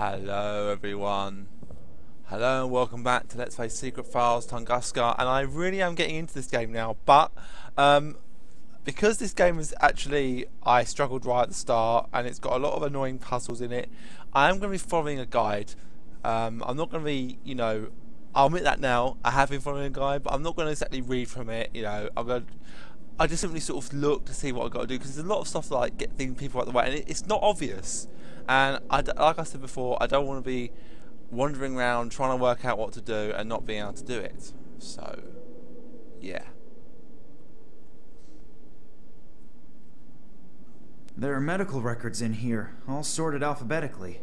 Hello everyone. Hello and welcome back to Let's Play Secret Files Tunguska, and I really am getting into this game now, but because this game is actually, I struggled right at the start and it's got a lot of annoying puzzles in it, I am going to be following a guide. I'm not going to be, I'll admit that now, I have been following a guide, but I'm not going to exactly read from it, I just simply sort of look to see what I've got to do, because there's a lot of stuff like getting people out of the way, and it's not obvious. And like I said before, I don't want to be wandering around trying to work out what to do and not being able to do it. So, yeah. There are medical records in here, all sorted alphabetically.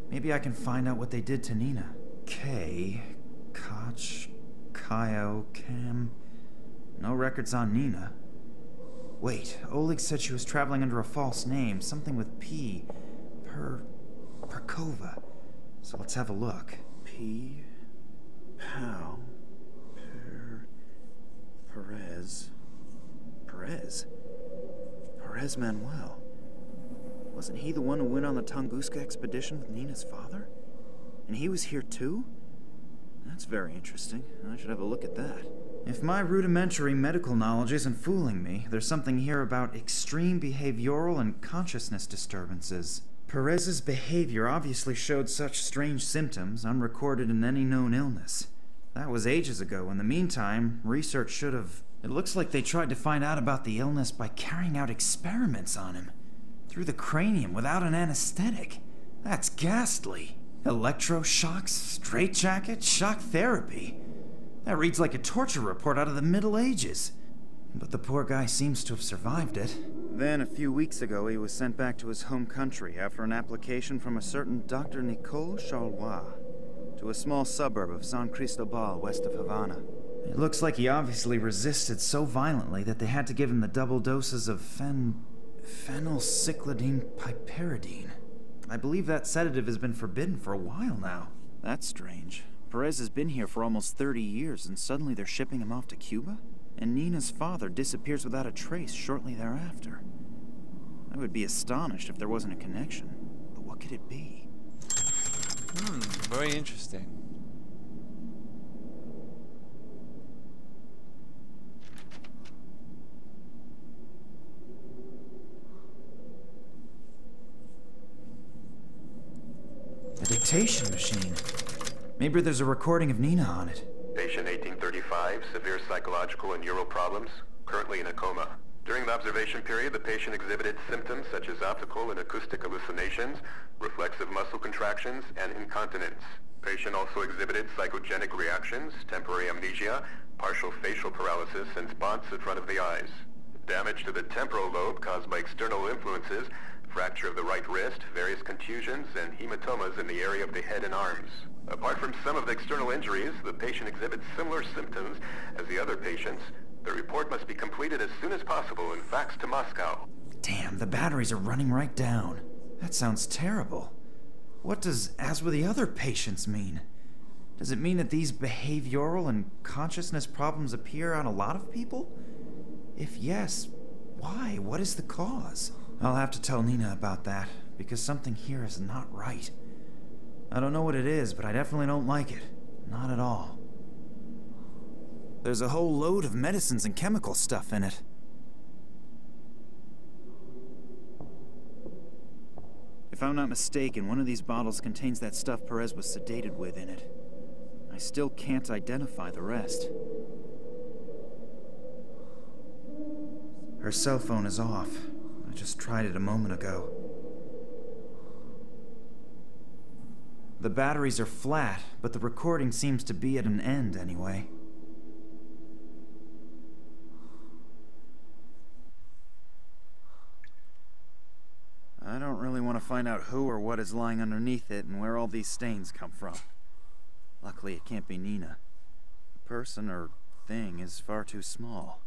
Maybe I can find out what they did to Nina. K, Koch, Kyo, Cam. No records on Nina. Wait, Oleg said she was traveling under a false name, something with P. Perkova. So let's have a look. P. Pow. Perez. Perez Manuel. Wasn't he the one who went on the Tunguska expedition with Nina's father? And he was here too? That's very interesting. I should have a look at that. If my rudimentary medical knowledge isn't fooling me, there's something here about extreme behavioral and consciousness disturbances. Perez's behavior obviously showed such strange symptoms, unrecorded in any known illness. That was ages ago. In the meantime, research should have... It looks like they tried to find out about the illness by carrying out experiments on him. Through the cranium without an anesthetic. That's ghastly. Electroshocks, straitjacket, shock therapy. That reads like a torture report out of the Middle Ages. But the poor guy seems to have survived it. Then, a few weeks ago, he was sent back to his home country after an application from a certain Dr. Nicole Charlois to a small suburb of San Cristobal, west of Havana. It looks like he obviously resisted so violently that they had to give him the double doses of phenylcyclidine piperidine. I believe that sedative has been forbidden for a while now. That's strange. Perez has been here for almost 30 years, and suddenly they're shipping him off to Cuba? And Nina's father disappears without a trace shortly thereafter. I would be astonished if there wasn't a connection. But what could it be? Very interesting. A dictation machine. Maybe there's a recording of Nina on it. Patient 1835, severe psychological and neural problems, currently in a coma. During the observation period, the patient exhibited symptoms such as optical and acoustic hallucinations, reflexive muscle contractions, and incontinence. Patient also exhibited psychogenic reactions, temporary amnesia, partial facial paralysis, and spots in front of the eyes. Damage to the temporal lobe caused by external influences, fracture of the right wrist, various contusions, and hematomas in the area of the head and arms. Apart from some of the external injuries, the patient exhibits similar symptoms as the other patients. The report must be completed as soon as possible and faxed to Moscow. Damn, the batteries are running right down. That sounds terrible. What does "as with the other patients" mean? Does it mean that these behavioral and consciousness problems appear on a lot of people? If yes, why? What is the cause? I'll have to tell Nina about that, because something here is not right. I don't know what it is, but I definitely don't like it. Not at all. There's a whole load of medicines and chemical stuff in it. If I'm not mistaken, one of these bottles contains that stuff Perez was sedated with in it. I still can't identify the rest. Her cell phone is off. I just tried it a moment ago. The batteries are flat, but the recording seems to be at an end anyway. I don't really want to find out who or what is lying underneath it and where all these stains come from. Luckily, it can't be Nina. The person or thing is far too small.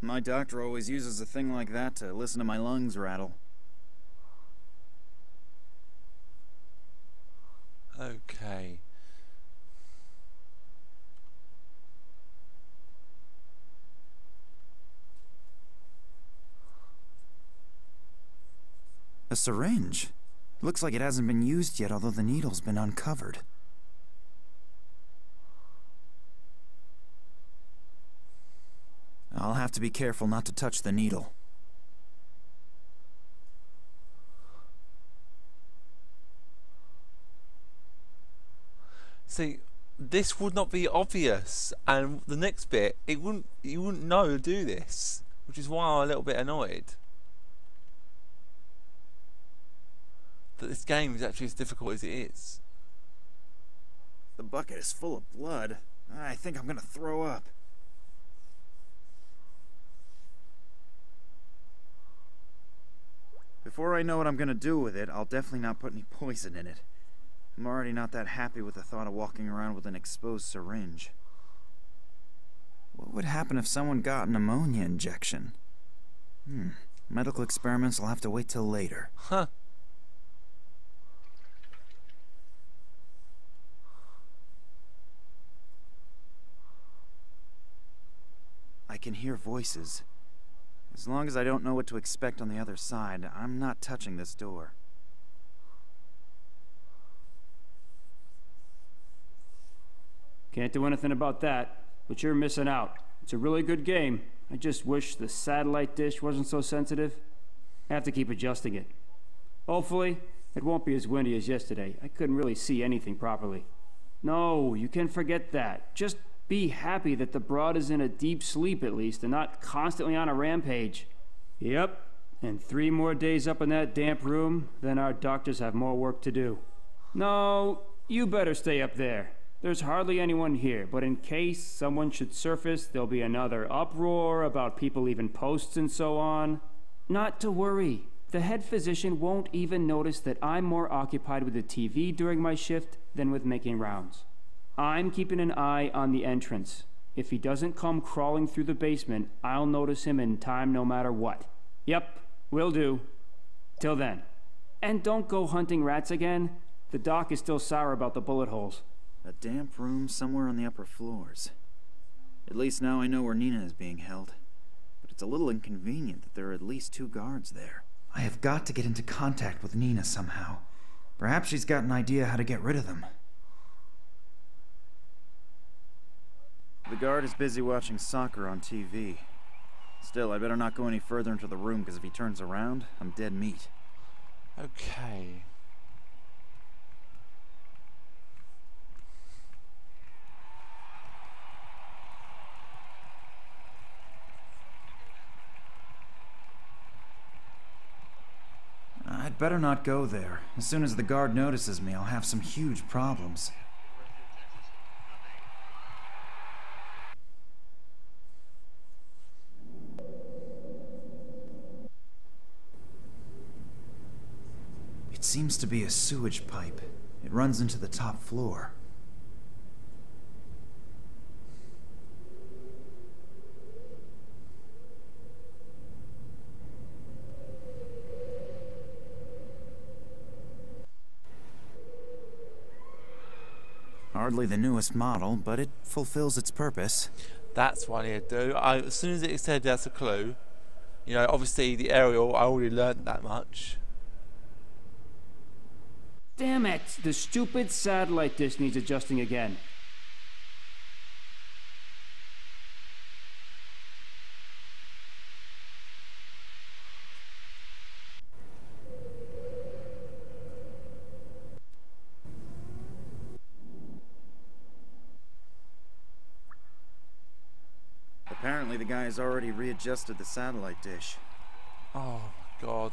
My doctor always uses a thing like that to listen to my lungs rattle. Okay. A syringe. Looks like it hasn't been used yet, although the needle's been uncovered. I'll have to be careful not to touch the needle. See, this would not be obvious, and the next bit, you wouldn't know to do this, which is why I'm a little bit annoyed that this game is actually as difficult as it is. The bucket is full of blood. I think I'm gonna throw up. Before I know what I'm gonna do with it, I'll definitely not put any poison in it. I'm already not that happy with the thought of walking around with an exposed syringe. What would happen if someone got an ammonia injection? Medical experiments will have to wait till later. Huh. I can hear voices. As long as I don't know what to expect on the other side, I'm not touching this door. Can't do anything about that, but you're missing out. It's a really good game. I just wish the satellite dish wasn't so sensitive. I have to keep adjusting it. Hopefully, it won't be as windy as yesterday. I couldn't really see anything properly. No, you can forget that. Just be happy that the broad is in a deep sleep at least and not constantly on a rampage. Yep, and 3 more days up in that damp room, then our doctors have more work to do. No, you better stay up there. There's hardly anyone here, but in case someone should surface, there'll be another uproar about people leaving posts and so on. Not to worry. The head physician won't even notice that I'm more occupied with the TV during my shift than with making rounds. I'm keeping an eye on the entrance. If he doesn't come crawling through the basement, I'll notice him in time no matter what. Yep, will do. Till then. And don't go hunting rats again. The doc is still sour about the bullet holes. A damp room somewhere on the upper floors. At least now I know where Nina is being held. But it's a little inconvenient that there are at least 2 guards there. I have got to get into contact with Nina somehow. Perhaps she's got an idea how to get rid of them. The guard is busy watching soccer on TV. Still, I better not go any further into the room, because if he turns around, I'm dead meat. Okay. I'd better not go there. As soon as the guard notices me, I'll have some huge problems. It seems to be a sewage pipe. It runs into the top floor. Hardly the newest model, but it fulfills its purpose. That's what I need to do. As soon as it said that's a clue, you know, obviously the aerial, I already learnt that much. Damn it! The stupid satellite dish needs adjusting again. Apparently the guy has already readjusted the satellite dish. Oh my god.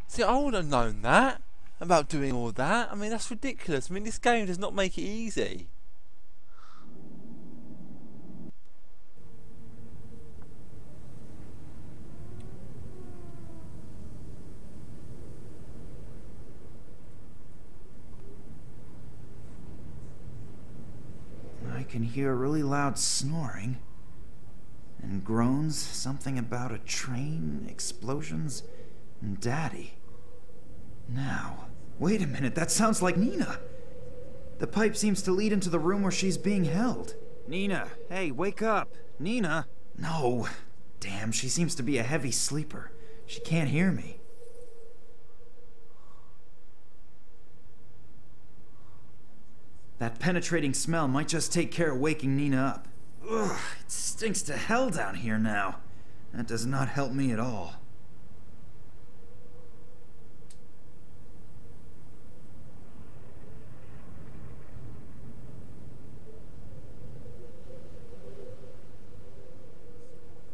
See, I would have known that about doing all that. I mean, that's ridiculous. I mean, this game does not make it easy. I can hear really loud snoring and groans, something about a train, explosions, and Daddy. Now, wait a minute, that sounds like Nina. The pipe seems to lead into the room where she's being held. Nina, hey, wake up. Nina. No. Damn, she seems to be a heavy sleeper. She can't hear me. That penetrating smell might just take care of waking Nina up. Ugh, it stinks to hell down here now. That does not help me at all.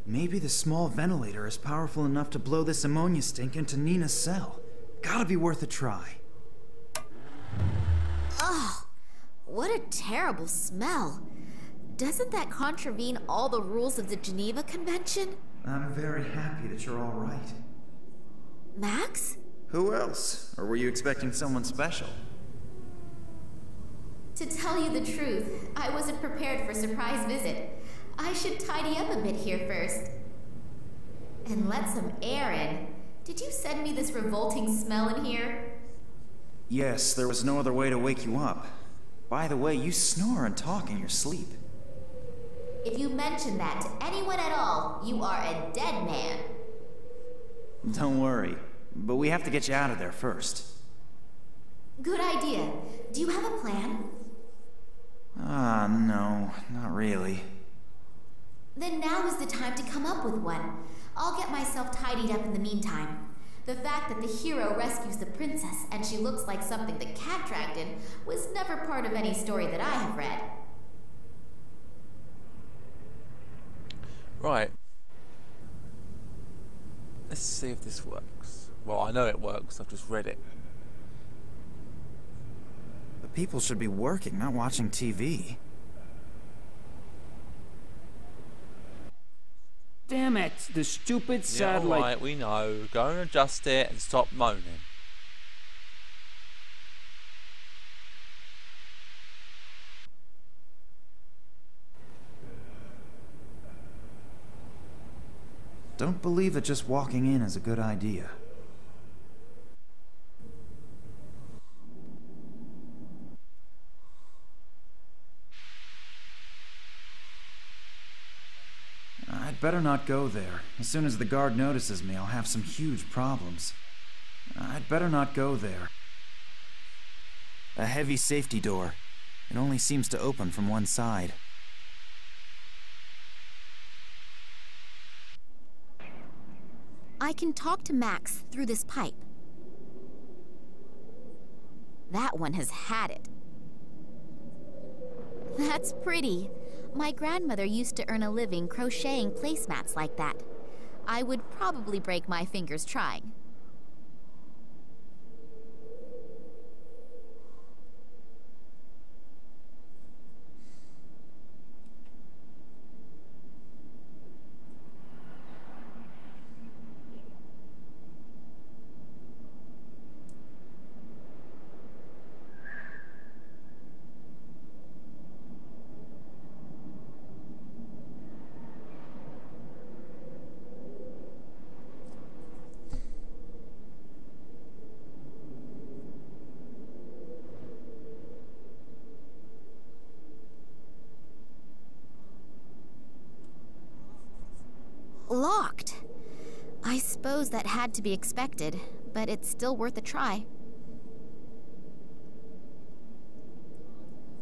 Maybe the small ventilator is powerful enough to blow this ammonia stink into Nina's cell. Gotta be worth a try. Ugh, what a terrible smell. Doesn't that contravene all the rules of the Geneva Convention? I'm very happy that you're all right. Max? Who else? Or were you expecting someone special? To tell you the truth, I wasn't prepared for a surprise visit. I should tidy up a bit here first. And let some air in. Did you send me this revolting smell in here? Yes, there was no other way to wake you up. By the way, you snore and talk in your sleep. If you mention that to anyone at all, you are a dead man. Don't worry, but we have to get you out of there first. Good idea. Do you have a plan? No, not really. Then now is the time to come up with one. I'll get myself tidied up in the meantime. The fact that the hero rescues the princess and she looks like something the cat dragged in was never part of any story that I have read. Right. Let's see if this works. Well, I know it works. I've just read it. The people should be working, not watching TV. Damn it, the stupid Yeah, satellite. alright, we know. Go and adjust it and stop moaning. Don't believe that just walking in is a good idea. I'd better not go there. As soon as the guard notices me, I'll have some huge problems. I'd better not go there. A heavy safety door. It only seems to open from one side. I can talk to Max through this pipe. That one has had it. That's pretty. My grandmother used to earn a living crocheting placemats like that. I would probably break my fingers trying. Locked. I suppose that had to be expected, but it's still worth a try.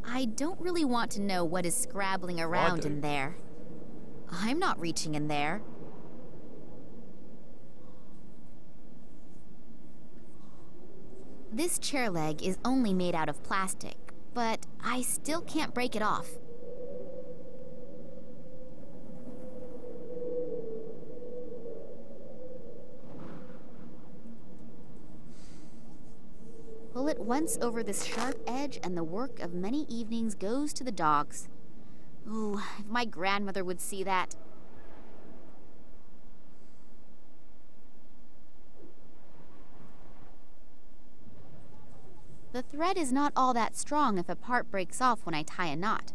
I don't really want to know what is scrabbling around in there. I'm not reaching in there. This chair leg is only made out of plastic, but I still can't break it off. Pull it once over this sharp edge and the work of many evenings goes to the dogs. Ooh, if my grandmother would see that. The thread is not all that strong if a part breaks off when I tie a knot.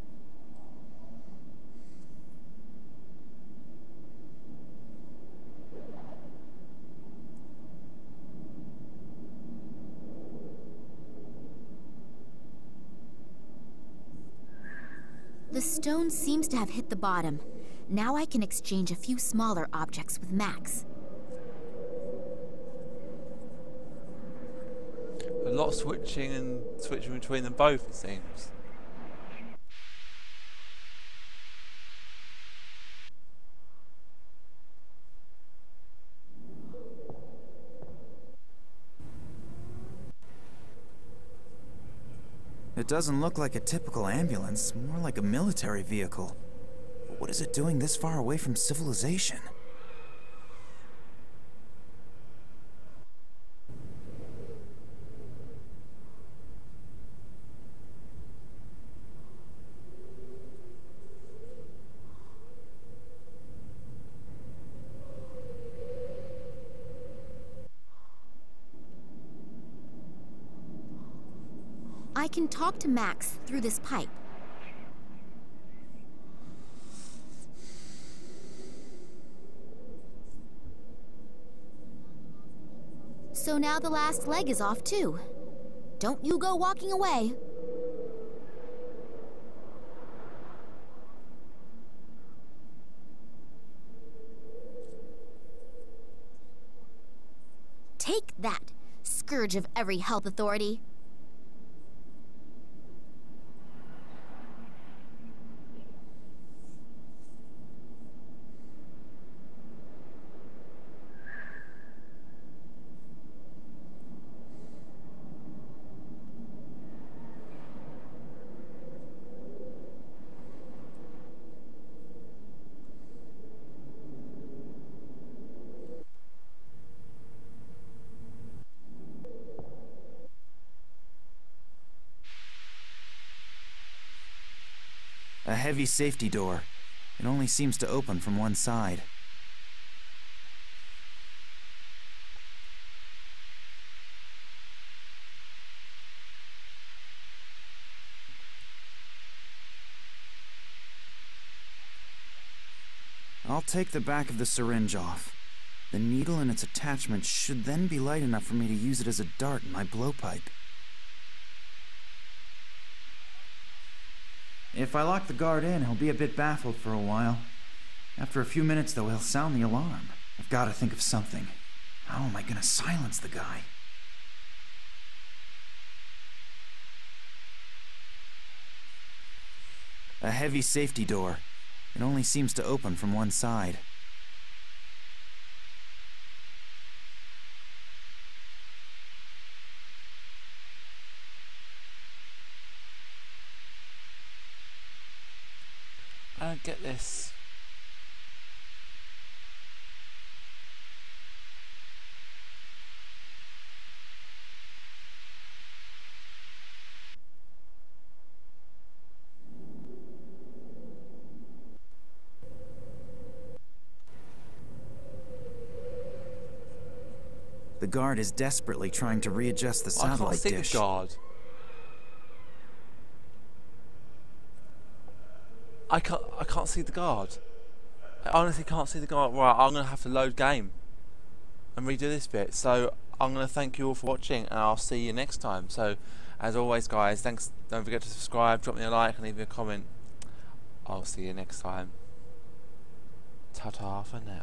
The stone seems to have hit the bottom. Now I can exchange a few smaller objects with Max. A lot of switching between them both, it seems. It doesn't look like a typical ambulance, more like a military vehicle. But what is it doing this far away from civilization? I can talk to Max through this pipe. So now the last leg is off too. Don't you go walking away. Take that, scourge of every health authority. A heavy safety door. It only seems to open from one side. I'll take the back of the syringe off. The needle and its attachment should then be light enough for me to use it as a dart in my blowpipe. If I lock the guard in, he'll be a bit baffled for a while. After a few minutes, though, he'll sound the alarm. I've got to think of something. How am I going to silence the guy? A heavy safety door. It only seems to open from one side. I don't get this. The guard is desperately trying to readjust the I can't satellite see dish. the guard. I can't see the guard. I honestly can't see the guard. Right, I'm gonna have to load game and redo this bit. So I'm gonna thank you all for watching, and I'll see you next time. So as always, guys, thanks. Don't forget to subscribe, drop me a like, and leave me a comment. I'll see you next time. Ta-ta for now.